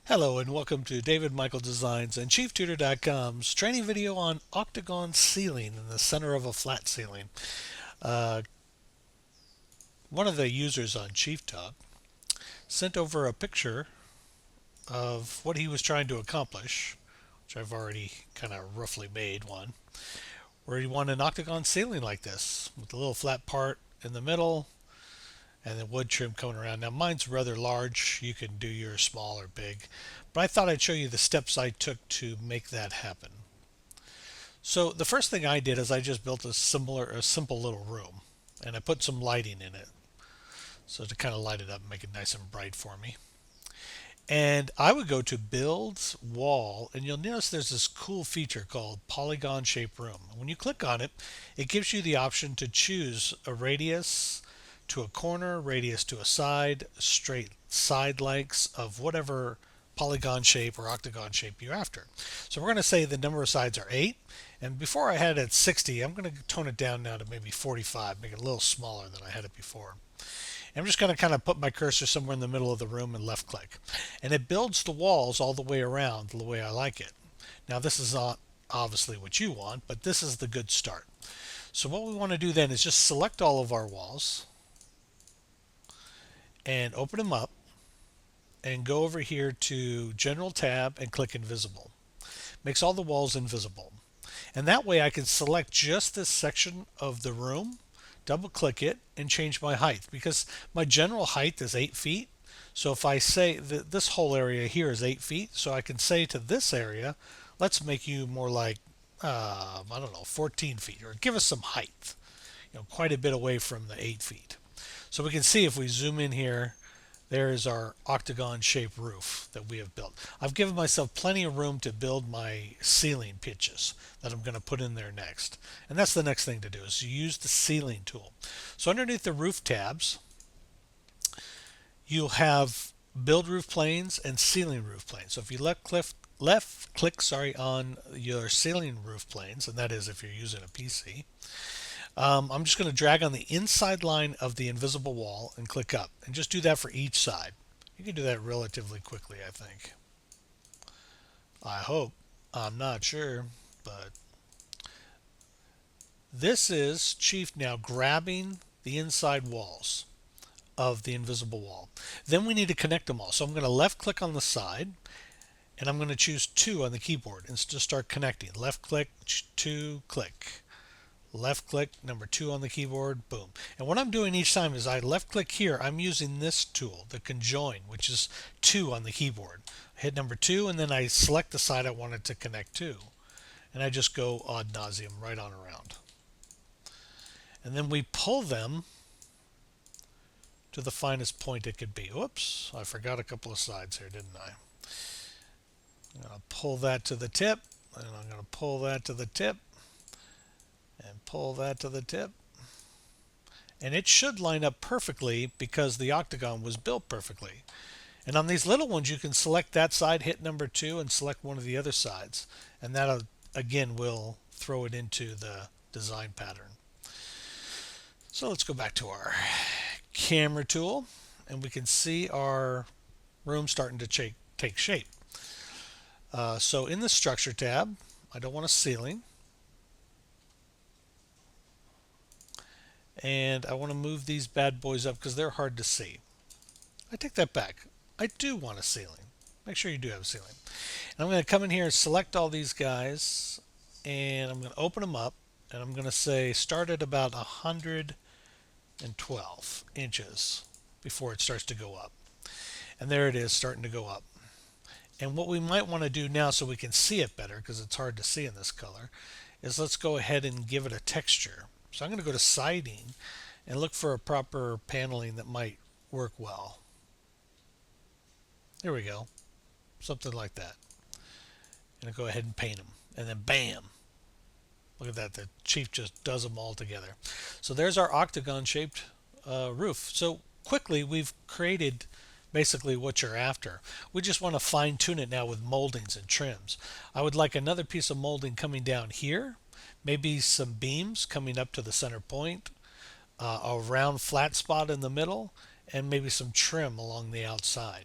Hello and welcome to David Michael Designs and ChiefTutor.com's training video on Octagon ceiling in the center of a flat ceiling. Uh, One of the users on ChiefTalk sent over a picture of what he was trying to accomplish, which I've already kind of roughly made one, where he wanted an octagon ceiling like this with a little flat part in the middle and then wood trim coming around. Now mine's rather large. You can do yours small or big, but I thought I'd show you the steps I took to make that happen. So the first thing I did is I just built a simple little room, and I put some lighting in it, so to kind of light it up and make it nice and bright for me. And I would go to build wall, and you'll notice there's this cool feature called polygon shape room. When you click on it, it gives you the option to choose a radius to a corner, radius to a side, straight side lengths of whatever polygon shape or octagon shape you're after. So we're going to say the number of sides are 8, and before I had it at 60, I'm going to tone it down now to maybe 45, make it a little smaller than I had it before. I'm just going to kind of put my cursor somewhere in the middle of the room and left click. And it builds the walls all the way around the way I like it. Now this is not obviously what you want, but this is the good start. So what we want to do then is just select all of our walls and open them up and go over here to General tab and click Invisible. Makes all the walls invisible. And that way I can select just this section of the room, double click it, and change my height, because my general height is 8 feet. So if I say that this whole area here is 8 feet, so I can say to this area, let's make you more like, I don't know, 14 feet, or give us some height, quite a bit away from the 8 feet. So we can see if we zoom in here, there is our octagon shaped roof that we have built. I've given myself plenty of room to build my ceiling pitches that I'm going to put in there next. And that's the next thing to do, is to use the ceiling tool. So underneath the roof tabs, you'll have build roof planes and ceiling roof planes. So if you left click on your ceiling roof planes, and that is if you're using a PC, I'm just going to drag on the inside line of the invisible wall and click up, and just do that for each side. You can do that relatively quickly, I think. I hope. I'm not sure, but this is Chief now grabbing the inside walls of the invisible wall. Then we need to connect them all. So I'm going to left click on the side, and I'm going to choose 2 on the keyboard and just start connecting. Left click, 2, click. Left click, number 2 on the keyboard, boom. And what I'm doing each time is I left click here, I'm using this tool, the conjoin, which is 2 on the keyboard. I hit number 2 and then I select the side I wanted to connect to. And I just go ad nauseum right on around. And then we pull them to the finest point it could be. Whoops, I forgot a couple of sides here, didn't I? I'm going to pull that to the tip, and I'm going to pull that to the tip, and pull that to the tip, and it should line up perfectly because the octagon was built perfectly. And on these little ones you can select that side, hit number 2, and select one of the other sides, and that again will throw it into the design pattern. So let's go back to our camera tool, and we can see our room starting to take shape. So in the structure tab, I don't want a ceiling, and I want to move these bad boys up because they're hard to see. I take that back. I do want a ceiling. Make sure you do have a ceiling. And I'm going to come in here and select all these guys, and I'm going to open them up, and I'm going to say start at about 112 inches before it starts to go up. And there it is, starting to go up. And what we might want to do now so we can see it better, because it's hard to see in this color, is let's go ahead and give it a texture. So I'm going to go to siding and look for a proper paneling that might work well. There we go. Something like that. And I'll go ahead and paint them. And then bam! Look at that. The Chief just does them all together. So there's our octagon shaped roof. So quickly we've created basically what you're after. We just want to fine tune it now with moldings and trims. I would like another piece of molding coming down here. Maybe some beams coming up to the center point, a round flat spot in the middle, and maybe some trim along the outside.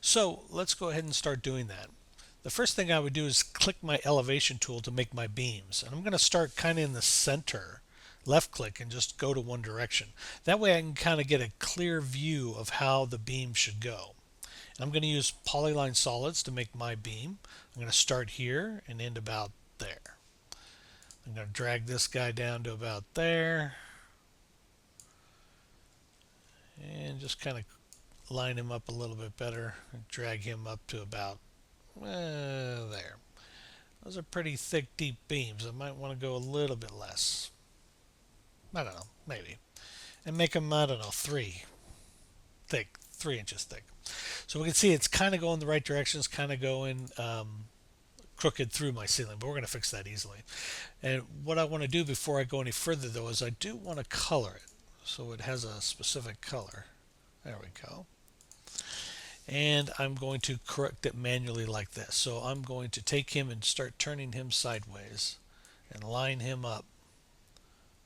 So let's go ahead and start doing that. The first thing I would do is click my elevation tool to make my beams. And I'm going to start kind of in the center, left click, and just go to one direction. That way I can kind of get a clear view of how the beam should go. And I'm going to use polyline solids to make my beam. I'm going to start here and end about there. I'm going to drag this guy down to about there and just kind of line him up a little bit better and drag him up to about there. Those are pretty thick, deep beams. I might want to go a little bit less. I don't know, maybe. And make them, I don't know, 3 inches thick. So we can see it's kind of going the right direction. It's kind of going crooked through my ceiling, but we're going to fix that easily. And what I want to do before I go any further, though, is I do want to color it so it has a specific color. There we go. And I'm going to correct it manually like this. So I'm going to take him and start turning him sideways and line him up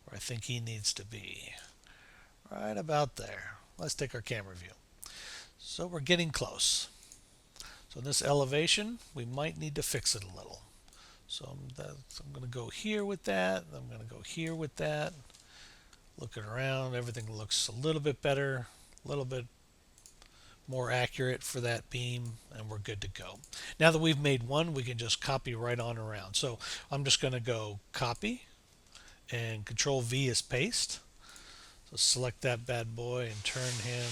where I think he needs to be. Right about there. Let's take our camera view. So we're getting close. So in this elevation, we might need to fix it a little. So I'm going to go here with that. I'm going to go here with that. Looking around, everything looks a little bit better, a little bit more accurate for that beam, and we're good to go. Now that we've made one, we can just copy right on around. So I'm just going to go copy, and Control V is paste. So select that bad boy and turn him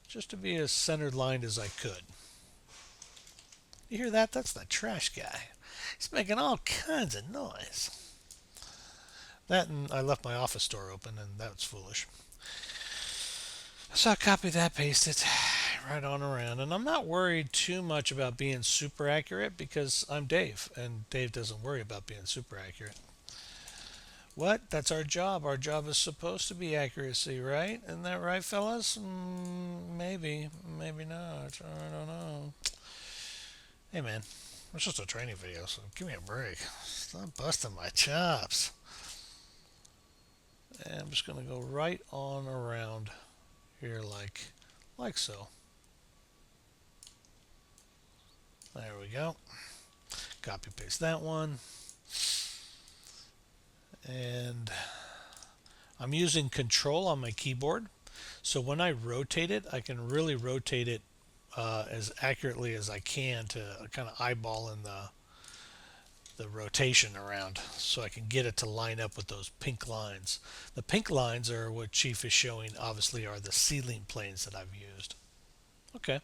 just to be as centered lined as I could. You hear that? That's the trash guy. He's making all kinds of noise. That, and I left my office door open, and that's foolish. So I'll copy that, paste it right on around. And I'm not worried too much about being super accurate because I'm Dave, and Dave doesn't worry about being super accurate. What? That's our job. Our job is supposed to be accuracy, right? Isn't that right, fellas? Maybe. Maybe not. I don't know. Hey, man. It's just a training video, so give me a break. Stop busting my chops. And I'm just going to go right on around here like so. There we go. Copy paste that one. And I'm using control on my keyboard. So when I rotate it, I can really rotate it as accurately as I can to kind of eyeball in the rotation around so I can get it to line up with those pink lines. The pink lines are what Chief is showing, obviously, are the ceiling planes that I've used. Okay.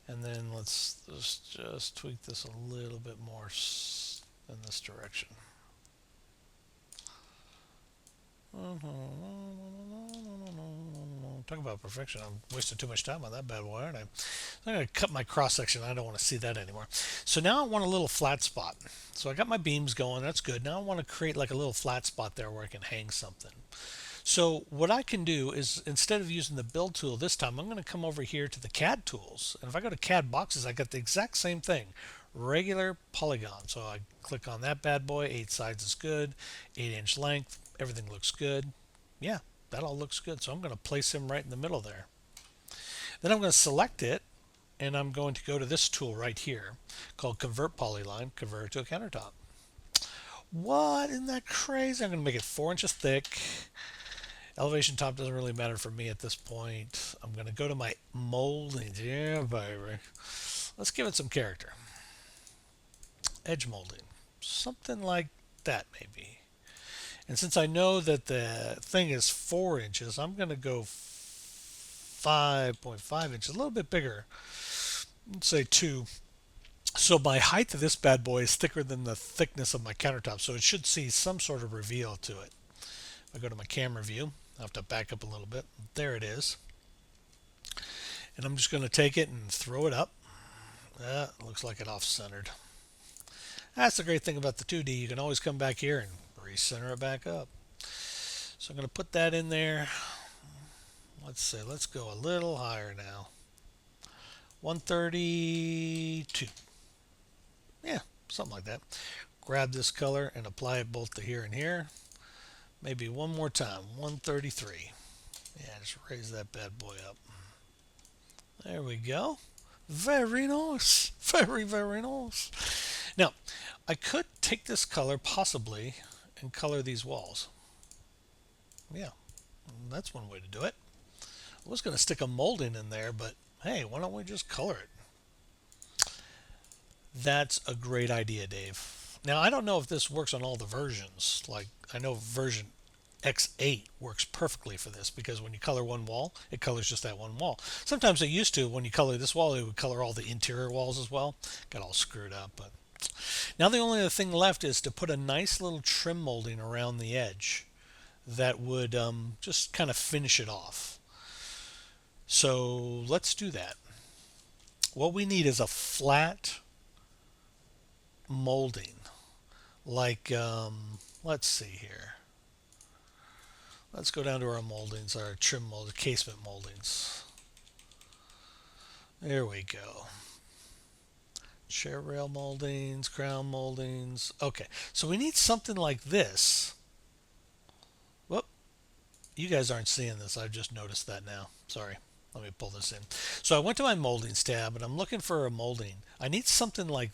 And then let's just tweak this a little bit more in this direction. Talk about perfection. I'm wasting too much time on that bad boy, aren't I? I'm going to cut my cross section. I don't want to see that anymore. So now I want a little flat spot. So I got my beams going. That's good. Now I want to create like a little flat spot there where I can hang something. So what I can do is, instead of using the build tool this time, I'm going to come over here to the CAD tools. And if I go to CAD boxes, I got the exact same thing. Regular polygon. So I click on that bad boy. 8 sides is good. 8-inch length. Everything looks good. Yeah, that all looks good. So I'm going to place him right in the middle there. Then I'm going to select it, and I'm going to go to this tool right here called Convert Polyline, convert it to a countertop. What? Isn't that crazy? I'm going to make it 4 inches thick. Elevation top doesn't really matter for me at this point. I'm going to go to my molding. Yeah, baby. Let's give it some character. Edge molding. Something like that, maybe. And since I know that the thing is 4 inches, I'm going to go 5.5 inches, a little bit bigger. Let's say 2. So my height of this bad boy is thicker than the thickness of my countertop, so it should see some sort of reveal to it. If I go to my camera view, I have to back up a little bit. There it is. And I'm just going to take it and throw it up. Looks like it off-centered. That's the great thing about the 2D. You can always come back here and recenter it back up. So I'm going to put that in there. Let's go a little higher now. 132. Yeah, something like that. Grab this color and apply it both to here and here. Maybe one more time. 133. Yeah, just raise that bad boy up. There we go. Very nice. Very, very nice. Now, I could take this color possibly and color these walls. Yeah, that's one way to do it. I was going to stick a molding in there, but hey, why don't we just color it? That's a great idea, Dave. Now, I don't know if this works on all the versions. Like, I know version X8 works perfectly for this because when you color one wall, it colors just that one wall. Sometimes it used to, when you color this wall, it would color all the interior walls as well. Got all screwed up. But now the only other thing left is to put a nice little trim molding around the edge that would just kind of finish it off. So let's do that. What we need is a flat molding. Like, let's see here. Let's go down to our moldings, our trim mold, casement moldings. There we go. Chair rail moldings, crown moldings. Okay, so we need something like this. Whoop, you guys aren't seeing this. I've just noticed that now. Sorry. Let me pull this in. So I went to my moldings tab and I'm looking for a molding. I need something like,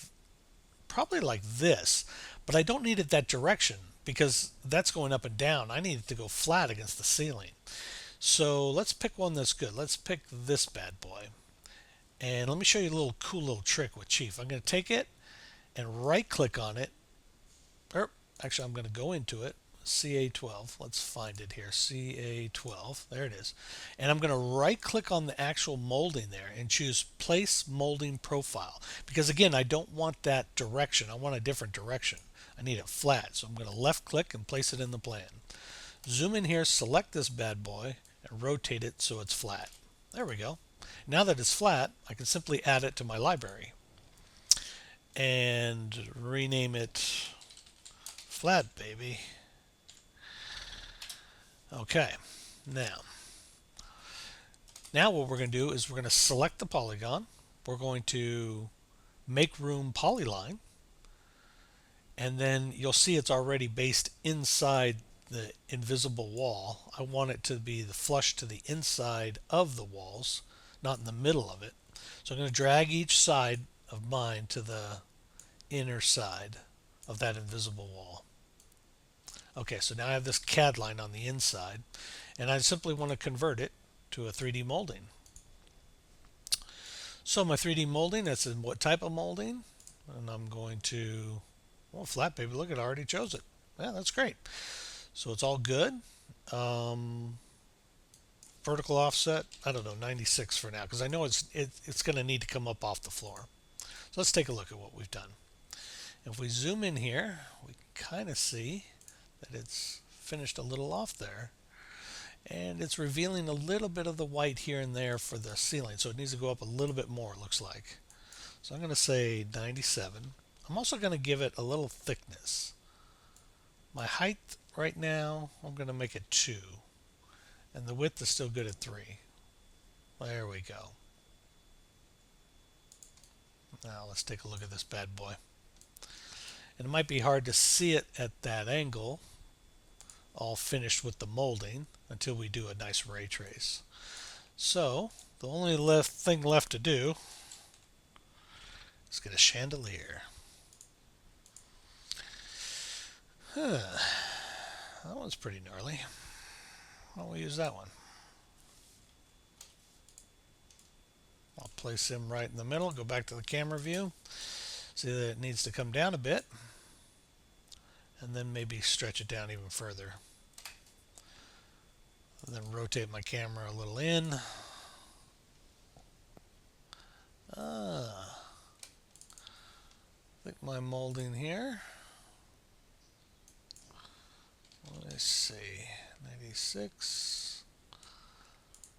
probably like this, but I don't need it that direction because that's going up and down. I need it to go flat against the ceiling. So let's pick one that's good. Let's pick this bad boy. And let me show you a little cool little trick with Chief. I'm going to take it and right click on it. Or actually, I'm going to go into it. CA12. Let's find it here. CA12. There it is. And I'm going to right click on the actual molding there and choose Place Molding Profile. Because again, I don't want that direction. I want a different direction. I need it flat. So I'm going to left click and place it in the plan. Zoom in here, select this bad boy, and rotate it so it's flat. There we go. Now that it's flat, I can simply add it to my library and rename it Flat Baby. Okay, now what we're going to do is we're going to select the polygon. We're going to make room polyline, and then you'll see it's already based inside the invisible wall. I want it to be the flush to the inside of the walls, not in the middle of it. So I'm going to drag each side of mine to the inner side of that invisible wall. Okay, so now I have this CAD line on the inside, and I simply want to convert it to a 3D molding. So my 3D molding, that's in what type of molding? And I'm going to, well, Flat Baby, look, it already chose it. Yeah, that's great. So it's all good. Vertical offset, I don't know, 96 for now, because I know it's going to need to come up off the floor. So let's take a look at what we've done. If we zoom in here, we kind of see that it's finished a little off there, and it's revealing a little bit of the white here and there for the ceiling, so it needs to go up a little bit more, it looks like. So I'm going to say 97. I'm also going to give it a little thickness. My height right now, I'm going to make it 2, and the width is still good at 3. There we go. Now let's take a look at this bad boy. And it might be hard to see it at that angle, all finished with the molding, until we do a nice ray trace. So the only thing left to do is get a chandelier. That one's pretty gnarly. Why don't we use that one? I'll place him right in the middle, go back to the camera view, see that it needs to come down a bit, and then maybe stretch it down even further. And then rotate my camera a little in. I think my molding here, let's see, 96.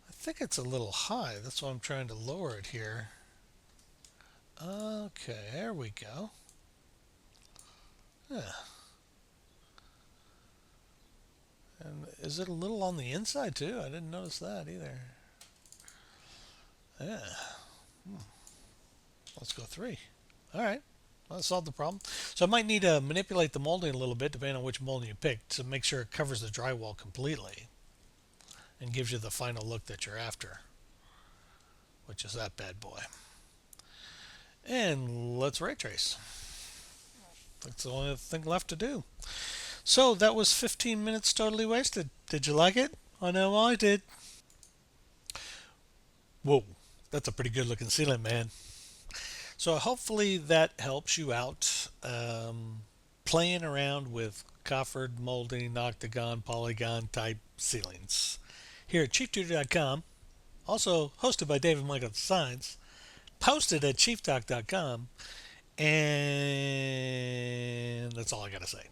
I think it's a little high. That's why I'm trying to lower it here. Okay, there we go. Yeah. And is it a little on the inside too? I didn't notice that either. Yeah. Let's go 3. All right. Well, that solved the problem. So I might need to manipulate the molding a little bit depending on which molding you pick to make sure it covers the drywall completely and gives you the final look that you're after, which which is that bad boy. And let's ray trace. That's the only thing left to do. So that was 15 minutes totally wasted. Did you like it? I know I did. Whoa, that's a pretty good looking ceiling, man. So hopefully that helps you out playing around with coffered, molding, octagon, polygon type ceilings. Here at ChiefTutor.com, also hosted by David Michael Designs, posted at ChiefTalk.com, and that's all I got to say.